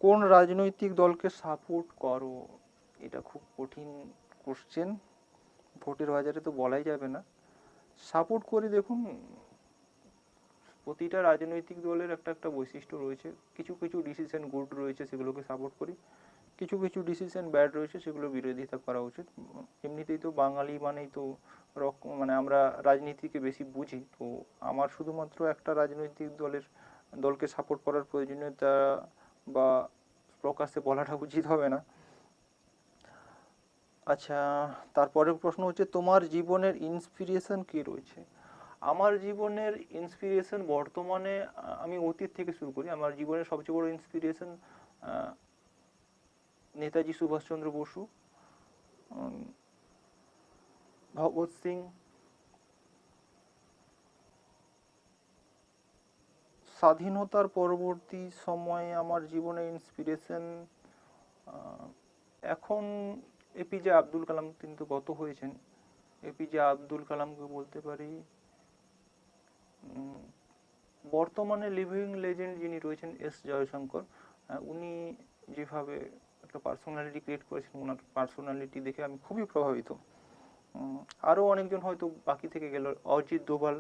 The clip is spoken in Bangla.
কোন রাজনৈতিক দলকে সাপোর্ট করো? এটা খুব কঠিন কোশ্চেন, ভোটের বাজারে তো বলাই যাবে না। সাপোর্ট করি, দেখুন প্রতিটা রাজনৈতিক দলের একটা একটা বৈশিষ্ট্য রয়েছে। কিছু কিছু ডিসিশন গুড রয়েছে, সেগুলোকে সাপোর্ট করি। কিছু কিছু ডিসিশন ব্যাড রয়েছে, সেগুলো বিরোধিতা করা উচিত। এমনিতেই তো বাঙালি মানেই তো মানে আমরা রাজনীতিকে বেশি বুঝি, তো আমার শুধুমাত্র একটা রাজনৈতিক দলকে সাপোর্ট করার প্রয়োজনীয়তা বা প্রকাশ্যে বলাটা উচিত হবে না। আচ্ছা, তারপরের প্রশ্ন হচ্ছে, তোমার জীবনের ইন্সপিরেশন কী রয়েছে? আমার জীবনের ইন্সপিরেশন বর্তমানে, আমি অতীত থেকে শুরু করি। আমার জীবনের সবচেয়ে বড় ইন্সপিরেশন নেতাজি সুভাষচন্দ্র বসু, ভগৎ সিং, স্বাধীনতার পরবর্তী সময়ে আমার জীবনে ইন্সপিরেশন এখন এপিজে আব্দুল কালাম, তিনি তো গত হয়েছেন। এপিজে আব্দুল কালামকে বলতে পারি। বর্তমানে লিভিং লেজেন্ড যিনি রয়েছেন এস জয়শঙ্কর, উনি যেভাবে একটা পার্সোনালিটি ক্রিয়েট করেছেন, ওনার পার্সোনালিটি দেখে আমি খুবই প্রভাবিত। আরও অনেকজন হয়তো বাকি থেকে গেল, অজিত দোভাল,